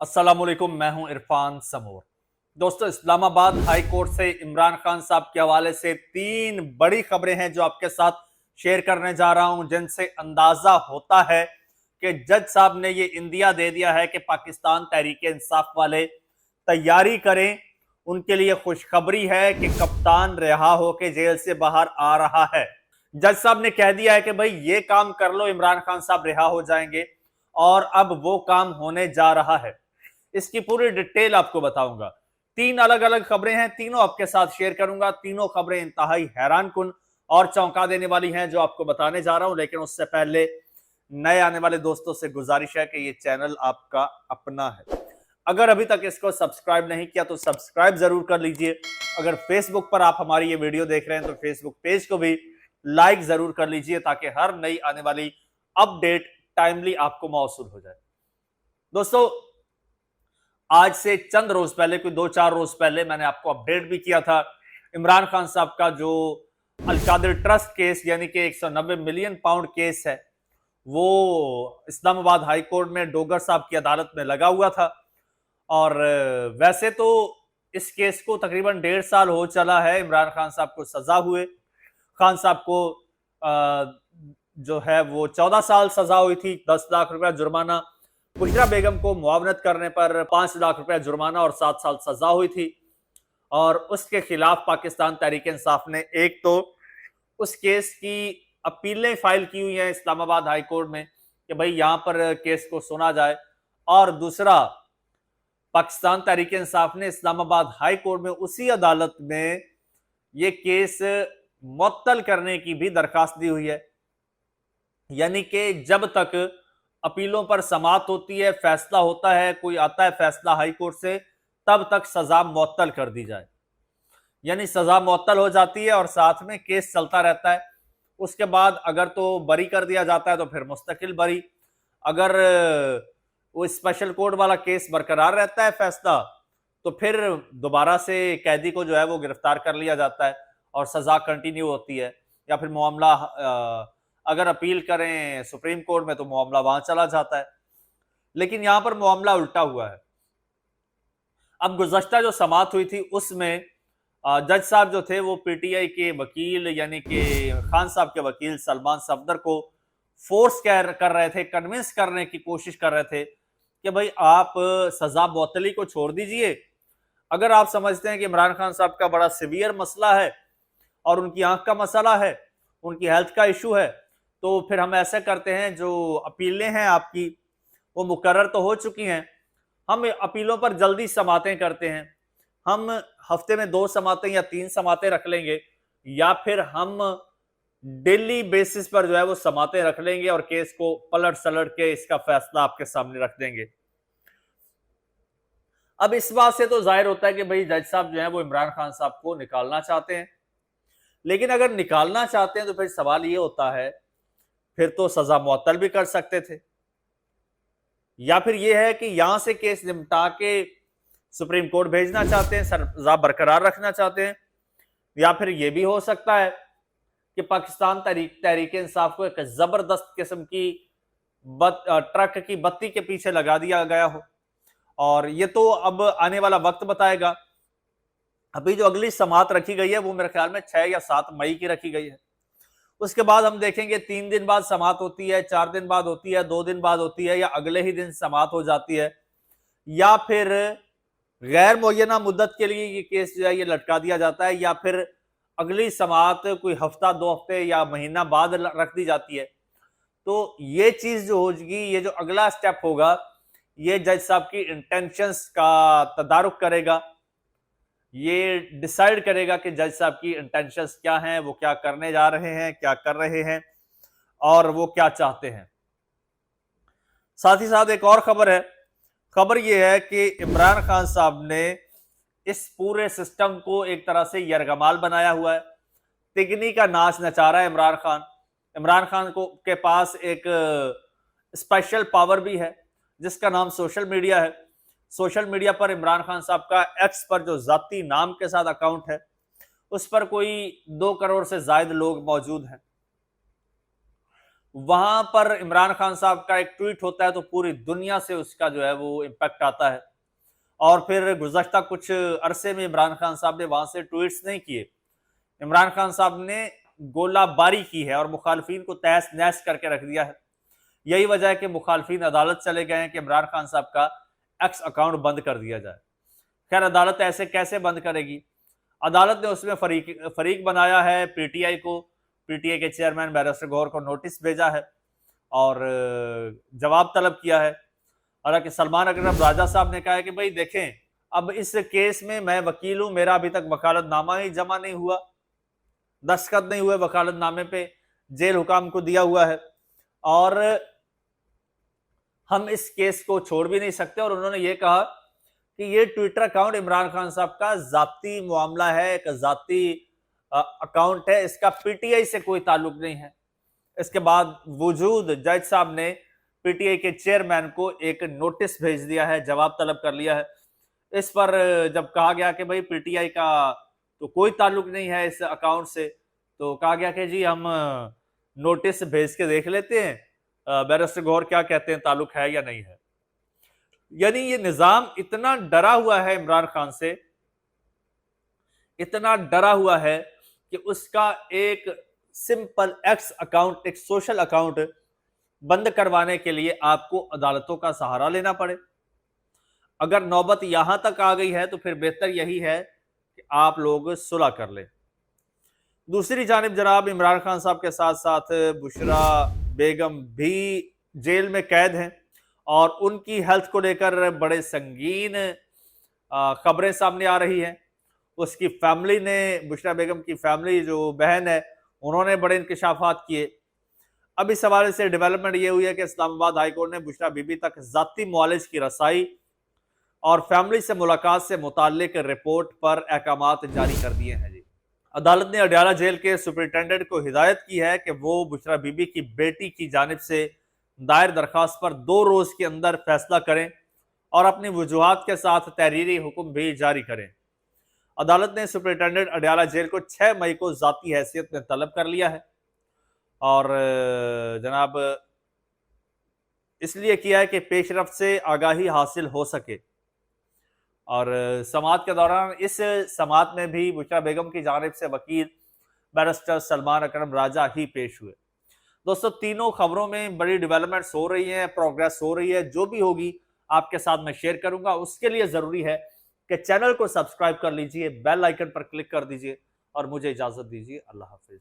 अस्सलामुअलैकुम, मैं हूं इरफान समूर। दोस्तों, इस्लामाबाद हाई कोर्ट से इमरान खान साहब के हवाले से तीन बड़ी खबरें हैं जो आपके साथ शेयर करने जा रहा हूं, जिनसे अंदाजा होता है कि जज साहब ने ये इंदिया दे दिया है कि पाकिस्तान तहरीक इंसाफ वाले तैयारी करें। उनके लिए खुशखबरी है कि कप्तान रिहा होकर जेल से बाहर आ रहा है। जज साहब ने कह दिया है कि भाई ये काम कर लो, इमरान खान साहब रिहा हो जाएंगे, और अब वो काम होने जा रहा है। इसकी पूरी डिटेल आपको बताऊंगा। तीन अलग अलग खबरें हैं, तीनों आपके साथ शेयर करूंगा। तीनों खबरें इंतहाई हैरान कुन और चौंका देने वाली हैं जो आपको बताने जा रहा हूं। लेकिन उससे पहले नए आने वाले दोस्तों से गुजारिश है कि ये चैनल आपका अपना है। अगर अभी तक इसको सब्सक्राइब नहीं किया तो सब्सक्राइब जरूर कर लीजिए। अगर फेसबुक पर आप हमारी ये वीडियो देख रहे हैं तो फेसबुक पेज को भी लाइक जरूर कर लीजिए, ताकि हर नई आने वाली अपडेट टाइमली आपको मौसूल हो जाए। दोस्तों, आज से चंद रोज पहले, कोई 2-4 रोज पहले, मैंने आपको अपडेट भी किया था इमरान खान साहब का जो अलकादिर ट्रस्ट केस यानी कि 190 मिलियन पाउंड केस है, वो इस्लामाबाद हाई कोर्ट में डोगर साहब की अदालत में लगा हुआ था। और वैसे तो इस केस को तकरीबन 1.5 साल हो चला है। इमरान खान साहब को सजा हुए, खान साहब को जो है वो 14 साल सजा हुई थी, 10 लाख रुपया जुर्माना। बुशरा बेगम को मुआवनत करने पर 5 लाख रुपया जुर्माना और 7 साल सजा हुई थी। और उसके खिलाफ पाकिस्तान तहरीक इंसाफ ने एक तो उस केस की अपीलें फाइल की हुई हैं इस्लामाबाद हाई कोर्ट में कि भाई यहां पर केस को सुना जाए, और दूसरा पाकिस्तान तहरीक इंसाफ ने इस्लामाबाद हाई कोर्ट में उसी अदालत में यह केस मुअत्तल करने की भी दरखास्त दी हुई है। यानी कि जब तक अपीलों पर समाअत होती है, फैसला होता है, कोई आता है फैसला हाई कोर्ट से, तब तक सजा मुअत्तल कर दी जाए। यानी सजा मुअत्तल हो जाती है और साथ में केस चलता रहता है। उसके बाद अगर तो बरी कर दिया जाता है तो फिर मुस्तकिल बरी। अगर वो स्पेशल कोर्ट वाला केस बरकरार रहता है फैसला, तो फिर दोबारा से कैदी को जो है वो गिरफ्तार कर लिया जाता है और सजा कंटिन्यू होती है। या फिर मामला अगर अपील करें सुप्रीम कोर्ट में तो मामला वहां चला जाता है। लेकिन यहां पर मामला उल्टा हुआ है। अब गुज़श्ता जो समाअत हुई थी उसमें जज साहब जो थे वो पीटीआई के वकील यानी कि खान साहब के वकील सलमान सफदर को फोर्स कर रहे थे, कन्विंस करने की कोशिश कर रहे थे कि भाई आप सजा मुअत्तली को छोड़ दीजिए। अगर आप समझते हैं कि इमरान खान साहब का बड़ा सीवियर मसला है और उनकी आंख का मसला है, उनकी हेल्थ का इशू है, तो फिर हम ऐसा करते हैं, जो अपीलें हैं आपकी वो मुकर्रर तो हो चुकी हैं, हम अपीलों पर जल्दी समातें करते हैं। हम हफ्ते में 2 समातें या 3 समातें रख लेंगे, या फिर हम डेली बेसिस पर जो है वो समातें रख लेंगे और केस को पलट सलट के इसका फैसला आपके सामने रख देंगे। अब इस बात से तो जाहिर होता है कि भाई जज साहब जो है वो इमरान खान साहब को निकालना चाहते हैं। लेकिन अगर निकालना चाहते हैं तो फिर सवाल ये होता है, फिर तो सजा मुअत्तल भी कर सकते थे, या फिर यह है कि यहां से केस निपटा के सुप्रीम कोर्ट भेजना चाहते हैं, सजा बरकरार रखना चाहते हैं। या फिर यह भी हो सकता है कि पाकिस्तान तहरीक इंसाफ को एक जबरदस्त किस्म की ट्रक की बत्ती के पीछे लगा दिया गया हो। और ये तो अब आने वाला वक्त बताएगा। अभी जो अगली समाअत रखी गई है वो मेरे ख्याल में 6 या 7 मई की रखी गई है। उसके बाद हम देखेंगे 3 दिन बाद समाअत होती है, 4 दिन बाद होती है, 2 दिन बाद होती है, या अगले ही दिन समाअत हो जाती है, या फिर गैर मुअय्यना मुद्दत के लिए ये केस जो है ये लटका दिया जाता है, या फिर अगली समाअत कोई हफ्ता 2 हफ्ते या महीना बाद रख दी जाती है। तो ये चीज जो होगी, ये जो अगला स्टेप होगा, ये जज साहब की इंटेंशंस का तदारुक करेगा। ये डिसाइड करेगा कि जज साहब की इंटेंशंस क्या हैं, वो क्या करने जा रहे हैं, क्या कर रहे हैं, और वो क्या चाहते हैं। साथ ही साथ एक और खबर है। खबर यह है कि इमरान खान साहब ने इस पूरे सिस्टम को एक तरह से यरगमाल बनाया हुआ है। तिगनी का नाच नचा रहा है इमरान खान। इमरान खान को के पास एक स्पेशल पावर भी है जिसका नाम सोशल मीडिया है। सोशल मीडिया पर इमरान खान साहब का एक्स पर जो जाती नाम के साथ अकाउंट है, उस पर कोई 2 करोड़ से ज्यादा लोग मौजूद हैं। वहां पर इमरान खान साहब का एक ट्वीट होता है तो पूरी दुनिया से उसका जो है वो इम्पैक्ट आता है। और फिर गुज़श्ता कुछ अरसे में इमरान खान साहब ने वहां से ट्वीट्स नहीं किए, इमरान खान साहब ने गोलाबारी की है और मुखालफिन को तहस नहस करके रख दिया है। यही वजह है कि मुखालफिन अदालत चले गए हैं कि इमरान खान साहब का एक्स अकाउंट बंद कर दिया जाए। खैर, अदालत ऐसे कैसे बंद करेगी? अदालत ने उसमें फरीक बनाया है पीटीआई को। पीटीआई के चेयरमैन बैरिस्टर गौहर को नोटिस भेजा है और जवाब तलब किया है। हालांकि सलमान अकरम राजा साहब ने कहा है कि भाई देखें, अब इस केस में मैं वकील हूं, मेरा अभी तक वकालतनामा ही जमा नहीं हुआ, दस्तखत नहीं हुए वकालतनामे पे, जेल हुकाम को दिया हुआ है और हम इस केस को छोड़ भी नहीं सकते। और उन्होंने ये कहा कि ये ट्विटर अकाउंट इमरान खान साहब का जाती मामला है, एक जाती अकाउंट है, इसका पीटीआई से कोई ताल्लुक नहीं है। इसके बाद वजूद जज साहब ने पीटीआई के चेयरमैन को एक नोटिस भेज दिया है, जवाब तलब कर लिया है। इस पर जब कहा गया कि भाई पीटीआई का तो कोई ताल्लुक नहीं है इस अकाउंट से, तो कहा गया कि जी हम नोटिस भेज के देख लेते हैं बैरिस्टर गौहर क्या कहते हैं, ताल्लुक है या नहीं है। यानी ये निजाम इतना डरा हुआ है इमरान खान से, इतना डरा हुआ है कि उसका एक सिंपल एक्स अकाउंट, एक सोशल अकाउंट बंद करवाने के लिए आपको अदालतों का सहारा लेना पड़े। अगर नौबत यहां तक आ गई है तो फिर बेहतर यही है कि आप लोग सुलह कर लें। दूसरी जानिब जनाब इमरान खान साहब के साथ साथ बुशरा बेगम भी जेल में कैद हैं और उनकी हेल्थ को लेकर बड़े संगीन खबरें सामने आ रही हैं। उसकी फैमिली ने, बुशरा बेगम की फैमिली जो बहन है, उन्होंने बड़े इंकशाफात किए। अब इस हवाले से डेवलपमेंट ये हुई है कि इस्लामाबाद हाईकोर्ट ने बुशरा बीबी तक जाती मुआलिज की रसाई और फैमिली से मुलाकात से मुताल्लिक रिपोर्ट पर अहकामात जारी कर दिए हैं। जी, अदालत ने अडयाला जेल के सुपरिटेंडेंट को हिदायत की है कि वो बुशरा बीबी की बेटी की जानिब से दायर दरखास्त पर 2 रोज के अंदर फैसला करें और अपनी वजूहात के साथ तहरीरी हुक्म भी जारी करें। अदालत ने सुपरिटेंडेंट अडयाला जेल को 6 मई को जाती हैसियत में तलब कर लिया है और जनाब इसलिए किया है कि पेशरफ्त से आगाही हासिल हो सके। और समाअत के दौरान, इस समाअत में भी बुशरा बेगम की जानिब से वकील बैरिस्टर सलमान अकरम राजा ही पेश हुए। दोस्तों, तीनों खबरों में बड़ी डेवलपमेंट्स हो रही हैं, प्रोग्रेस हो रही है, जो भी होगी आपके साथ मैं शेयर करूंगा। उसके लिए जरूरी है कि चैनल को सब्सक्राइब कर लीजिए, बेल आइकन पर क्लिक कर दीजिए और मुझे इजाजत दीजिए। अल्लाह हाफिज।